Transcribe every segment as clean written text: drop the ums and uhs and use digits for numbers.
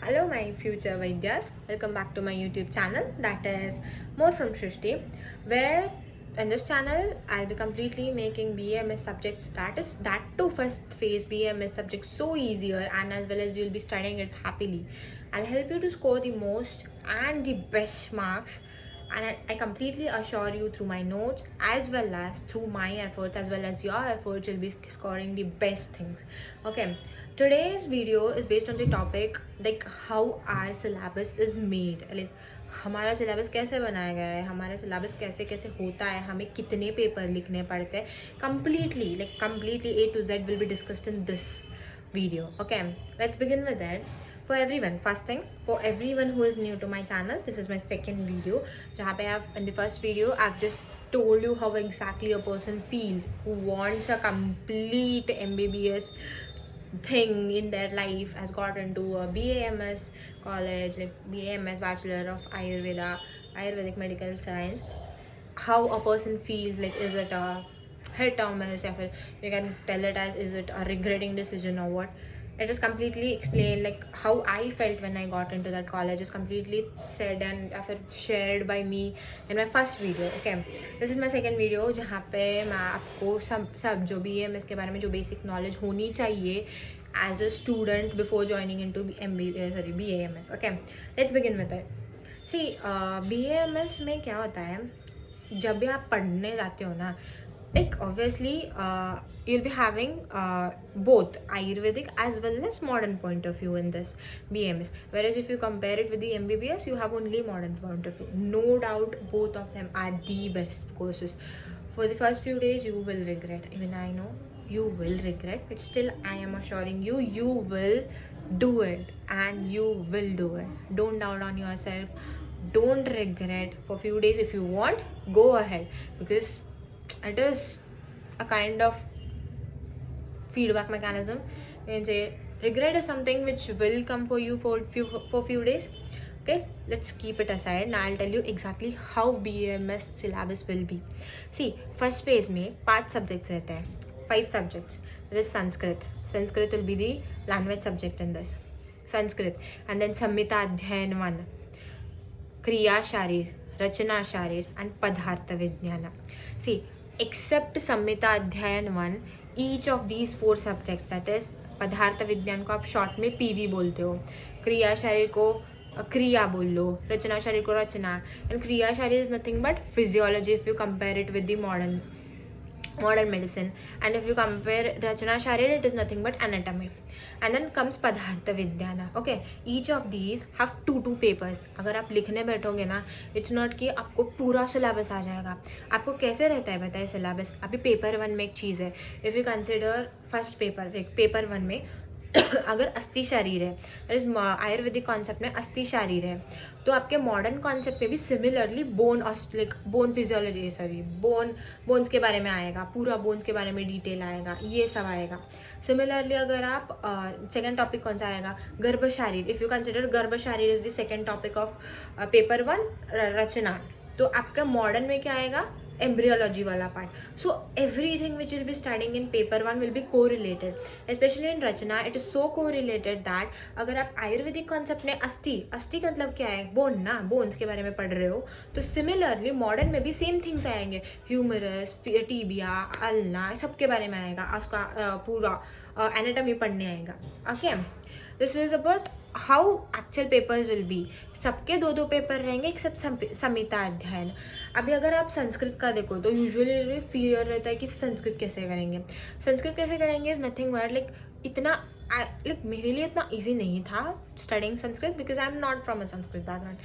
Hello, my future Vaidyas. Welcome back to my YouTube channel that is More from Shrishti, where in this channel I'll be completely making BAMS subjects that too first phase BAMS subjects so easier, and as well as you'll be studying it happily. I'll help you to score the most and the best marks, and I completely assure you through my notes as well as through my efforts as well as your efforts you'll be scoring the best things. Okay, today's video is based on the topic like how our syllabus is made, like हमारा syllabus कैसे बनाया गया है, हमारा syllabus कैसे कैसे होता है, हमें कितने पेपर लिखने पड़ते हैं, completely A to Z will be discussed in this video. Okay, let's begin with it. For everyone, first thing, for everyone who is new to my channel, this is my second video जहाँ पे in the first video I've just told you how exactly a person feels who wants a complete MBBS thing in their life, has got into a BAMS college, like BAMS Bachelor of Ayurvedic Medical Science. How a person feels, like is it a hit or miss, or you can tell it as is it a regretting decision or what. It is completely explained, like how I felt when I got into that college is completely said and shared by me in my first video. Okay, this is my second video जहाँ पे मैं आपको सब जो भी है मैं इसके बारे में जो basic knowledge होनी चाहिए as a student before joining into BAMS. Okay, let's begin with it. See, BAMS में क्या होता है, जब भी आप पढ़ने जाते हो ना, like obviously you'll be having both Ayurvedic as well as modern point of view in this BMS, whereas if you compare it with the MBBS you have only modern point of view. No doubt both of them are the best courses. For the first few days you will regret, even I know you will regret, but still I am assuring you, you will do it and you will do it. Don't doubt on yourself, don't regret. For few days if you want, go ahead, because it is a kind of feedback mechanism. You can say regret is something which will come for you for few days. Okay, let's keep it aside. Now I'll tell you exactly how BAMS syllabus will be. See, first phase में 5 subjects रहते हैं, 5 subjects. There is Sanskrit will be the language subject in this, Sanskrit, and then Samhita Adhyayan 1, Kriya Sharir, Rachana Sharir, and Padhartha Vijnana. See, except Samhita Adhyayan 1, each of these 4 subjects, that is पदार्थ विज्ञान को आप short में PV बोलते हो, क्रिया शरीर को क्रिया बोल लो, रचना शरीर को रचना, एंड क्रिया शरीर is nothing but physiology if you compare it with the modern medicine, and if you compare Rachana Sharir, it is nothing but anatomy. And then comes Padhartha Vidyana. Okay, each of these have 2 papers. अगर आप लिखने बैठोगे ना, it's not कि आपको पूरा syllabus आ जाएगा. आपको कैसे रहता है बताए सिलेबस. अभी पेपर 1 में एक चीज़ है, if you consider first paper 1 में अगर अस्थि शरीर है, आयुर्वेदिक कॉन्सेप्ट में अस्थि शरीर है, तो आपके मॉडर्न कॉन्सेप्ट में भी सिमिलरली बोन फिजियोलॉजी बोन्स के बारे में आएगा, पूरा बोन्स के बारे में डिटेल आएगा, ये सब आएगा. सिमिलरली अगर आप सेकेंड टॉपिक कौन सा आएगा, गर्भ शरीर. इफ़ यू कंसिडर गर्भ शरीर is the second topic of paper 1 रचना, तो आपका मॉडर्न में क्या आएगा, embryology वाला part. So everything which you'll be studying in paper 1 will be correlated, especially in Rachana. It is so correlated that अगर आप आयुर्वेदिक कॉन्सेप्ट में अस्थि का मतलब क्या है, बोन ना, बोन्स के बारे में पढ़ रहे हो, तो सिमिलरली मॉडर्न में भी सेम थिंग्स आएंगे, ह्यूमरस, टीबिया, अल्ना, सबके बारे में आएगा, उसका पूरा एनाटॉमी पढ़ने आएगा. Okay, this is about how actual papers will be. सबके 2 पेपर रहेंगे एक्सेप्ट संहिता अध्ययन. अभी अगर आप संस्कृत का देखो तो यूजुअली फियर रहता है कि संस्कृत कैसे करेंगे इज नथिंग बट लाइक इतना लाइक मेरे लिए इतना ईजी नहीं था studying Sanskrit, because I am not from a Sanskrit background.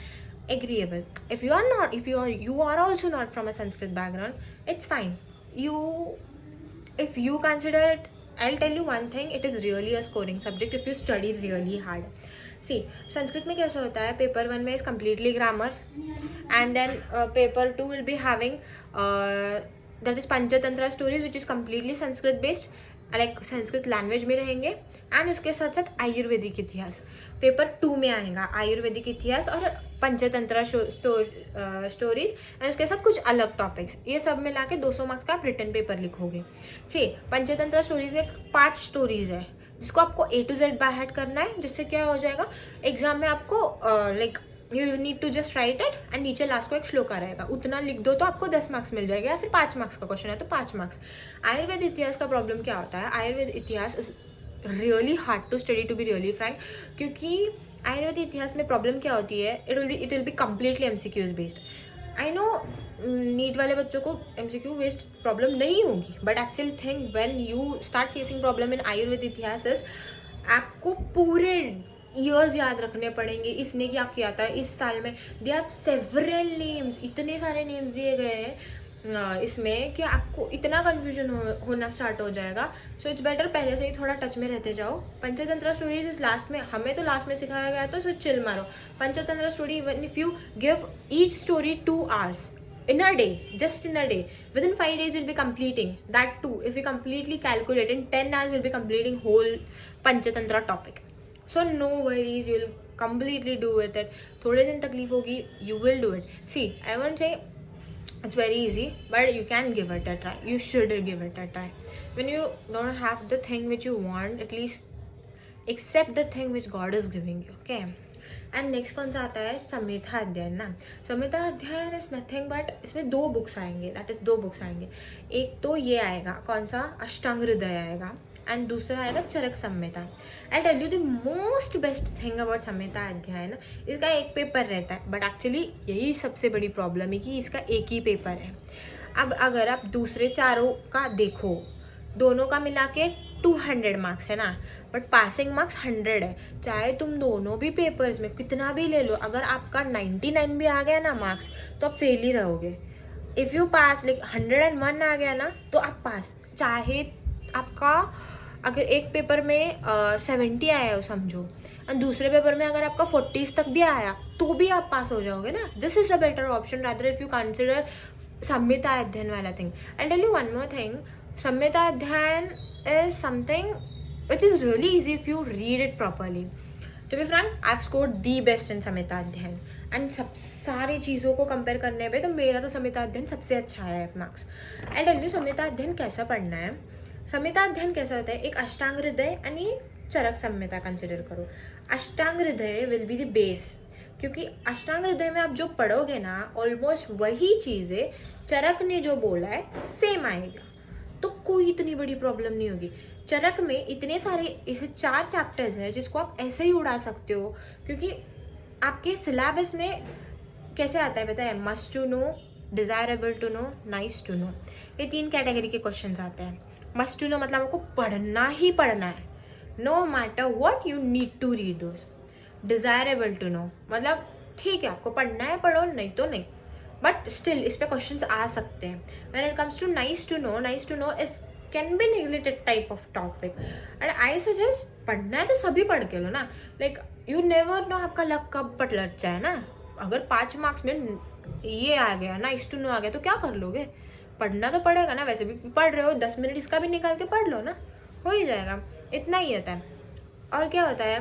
Agreeable. If you are also not from a Sanskrit background, it's fine. If you consider it, I'll tell you one thing, it is really a scoring subject if you study really hard. See, Sanskrit में कैसा होता है, paper 1 में is completely grammar, and then paper 2 will be having that is Panchatantra stories which is completely Sanskrit based, like Sanskrit language में रहेंगे, and उसके साथ साथ आयुर्वेदिक इतिहास. पेपर 2 में आएगा आयुर्वेदिक इतिहास और पंचतंत्र स्टोरीज, एंड उसके साथ कुछ अलग टॉपिक्स. ये सब मिला के 200 मार्क्स का आप रिटर्न पेपर लिखोगे. सी, पंचतंत्र स्टोरीज में 5 स्टोरीज है, जिसको आपको A to Z by heart करना है, जिससे क्या हो जाएगा एग्जाम में आपको like you need to just write it and नीचे लास्ट को एक श्लोका रहेगा, उतना लिख दो तो आपको 10 मार्क्स मिल जाएगा, या फिर 5 मार्क्स का क्वेश्चन है तो 5 मार्क्स। आयुर्वेद इतिहास का प्रॉब्लम क्या होता है, Ayurveda Itihas is really hard to study to be really frank, क्योंकि आयुर्वेद इतिहास में प्रॉब्लम क्या होती है, it will be completely MCQs based. I know NEET वाले बच्चों को MCQ बेस्ड प्रॉब्लम नहीं होगी, but actual thing when you start facing problem in Ayurveda Itihas is आपको पूरे ईयर्स याद रखने पड़ेंगे, इसने क्या किया था इस साल में, दे हैव सेवरल नेम्स, इतने सारे नेम्स दिए गए हैं इसमें कि आपको इतना कन्फ्यूजन होना स्टार्ट हो जाएगा। सो इट्स बेटर पहले से ही थोड़ा टच में रहते जाओ। पंचतंत्र स्टोरीज इस लास्ट में, हमें तो लास्ट में सिखाया गया था, सो चिल मारो। Panchatantra story, even if you give each story 2 hours in a day, just in a day, within 5 days you'll be completing that too. If you completely calculate, in 10 hours you'll be completing whole Panchatantra topic. So no worries, you'll completely do with it. थोड़े दिन तकलीफ होगी, you will do it. See, I won't say it's very easy, but you can give it a try. You should give it a try. When you don't have the thing which you want, at least accept the thing which God is giving you. Okay. And next कौन सा आता है, संहिता अध्ययन ना। संहिता अध्ययन is nothing but इसमें 2 books आएंगे, that is 2 books आएंगे। एक तो ये आएगा, कौन सा, अष्टांग हृदय आएगा, एंड दूसरा आएगा Charak Samhita. I tell you the most best thing about Samhita Adhyayan, इसका एक पेपर रहता है, बट एक्चुअली यही सबसे बड़ी प्रॉब्लम है कि इसका एक ही पेपर है। अब अगर आप दूसरे चारों का देखो, दोनों का मिला के 200 मार्क्स है ना, बट पासिंग मार्क्स 100 है। चाहे तुम दोनों भी पेपर्स में कितना भी ले लो, अगर आपका 99 भी आ गया ना मार्क्स तो आप फेल ही रहोगे। इफ़ यू पास, लाइक 101 आ गया ना तो आप पास। चाहे आपका अगर एक पेपर में 70 आया हो समझो, और दूसरे पेपर में अगर आपका 40s तक भी आया तो भी आप पास हो जाओगे ना। This is a better option rather if you consider Samhita Adhyayan वाला thing. I tell you one more thing, Samhita Adhyayan is something which is really easy if you read it properly. To be frank, I've scored the best in संहिता अध्ययन, and सब सारी चीज़ों को compare करने पे तो मेरा तो संहिता अध्ययन सबसे अच्छा है मार्क्स। एंड टेल यू संहिता अध्ययन कैसा पढ़ना है। संहिता अध्ययन कैसा होता है, एक अष्टांग हृदय यानी चरक संहिता कंसिडर करो। अष्टांग हृदय विल बी द बेस, क्योंकि अष्टांग हृदय में आप जो पढ़ोगे ना ऑलमोस्ट वही चीज़ें चरक ने जो बोला है सेम आएगा, तो कोई इतनी बड़ी प्रॉब्लम नहीं होगी। चरक में इतने सारे ऐसे 4 चैप्टर्स हैं जिसको आप ऐसे ही उड़ा सकते हो, क्योंकि आपके सिलेबस में कैसे आता है पता है, must to know, desirable to know, nice to know, ये 3 कैटेगरी के क्वेश्चंस आते हैं। मस्ट टू नो मतलब आपको पढ़ना ही पढ़ना है, no matter what you need to read those. Desirable to know मतलब ठीक है आपको पढ़ना है पढ़ो, नहीं तो नहीं, बट स्टिल इस पे क्वेश्चंस आ सकते हैं। When it comes to nice to know is can be neglected type of topic, and I suggest पढ़ना है तो सभी पढ़ के लो ना। लाइक यू नेवर नो आपका लक कब पलट जाए ना। अगर 5 मार्क्स में ये आ गया, नाइस टू नो आ गया, तो क्या कर लोगे, पढ़ना तो पड़ेगा ना। वैसे भी पढ़ रहे हो, 10 मिनट इसका भी निकाल के पढ़ लो ना, हो ही जाएगा। इतना ही होता है। और क्या होता है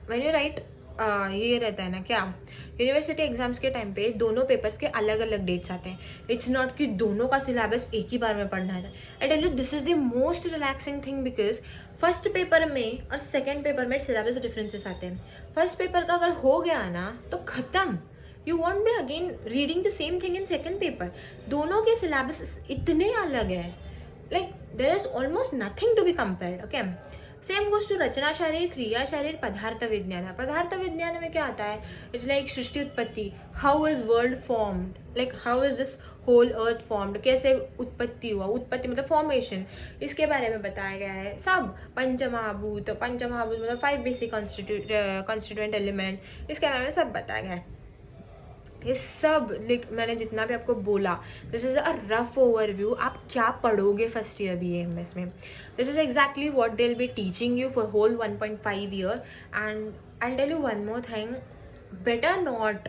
व्हेन यू राइट, ये रहता है ना क्या, यूनिवर्सिटी एग्जाम्स के टाइम पे दोनों पेपर्स के अलग अलग डेट्स आते हैं। इट्स नॉट कि दोनों का सिलेबस एक ही बार में पढ़ना है। I tell you this is the most relaxing thing, because first paper में और सेकेंड पेपर में सिलेबस डिफरेंसेस आते हैं। फर्स्ट पेपर का अगर हो गया ना तो ख़त्म, you won't be again reading the same thing in second paper. दोनों के सिलेबस इतने अलग है, like there is almost nothing to be compared. Okay, same goes to Rachana Sharir, Kriya शरीर, पदार्थ विज्ञान। पदार्थ विज्ञान में क्या आता है, इट्स लाइक सृष्टि उत्पत्ति, how is world formed, like how is this whole earth formed, कैसे उत्पत्ति हुआ, उत्पत्ति मतलब फॉर्मेशन, इसके बारे में बताया गया है सब। पंचमहाभूत मतलब 5 बेसिक कॉन्स्टिट्यूएंट एलिमेंट, इसके बारे में सब बताया गया है। ये सब लाइक मैंने जितना भी आपको बोला, this is a rough overview आप क्या पढ़ोगे फर्स्ट ईयर BAMS में। This is exactly what they will be teaching you for whole 1.5 year. And I tell you one more thing, better not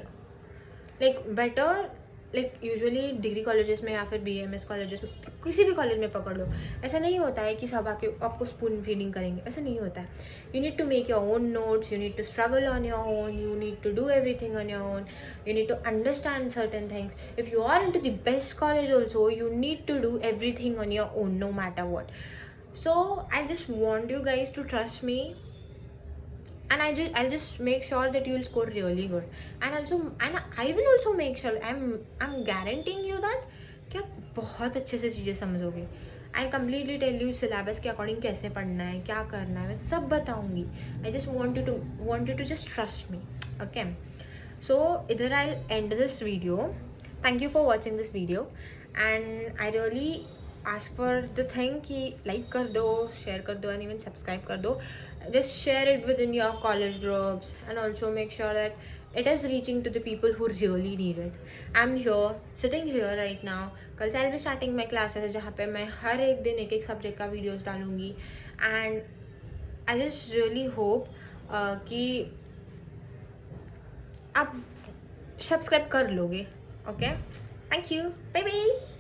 better like usually degree colleges में या फिर BAMS colleges में, किसी भी college में पकड़ लो, ऐसा नहीं होता है कि सब आके आपको स्पून फीडिंग करेंगे, ऐसा नहीं होता है। You need to make your own notes, you need to struggle on your own, you need to do everything on your own, you need to understand certain things. If you are into the best college also, you need to do everything on your own no matter what. So I just want you guys to trust me, and I'll just make sure that you'll score really good. And I will also make sure, I'm guaranteeing you that कि आप बहुत अच्छे से चीज़ें समझोगे. I completely tell you syllabus के according कैसे पढ़ना है, क्या करना है, मैं सब बताऊँगी. I just want you to just trust me. Okay, so इधर I end this video. Thank you for watching this video, and I really ask for the thing कि like कर दो, share कर दो, and even subscribe कर दो. Just share it within your college groups, and also make sure that it is reaching to the people who really need it. I'm here, sitting here right now. कल से I'll be starting my classes जहाँ पे मैं हर एक दिन एक subject का videos डालूँगी. And I just really hope कि आप सब्सक्राइब कर लोगे. Okay, thank you, bye bye.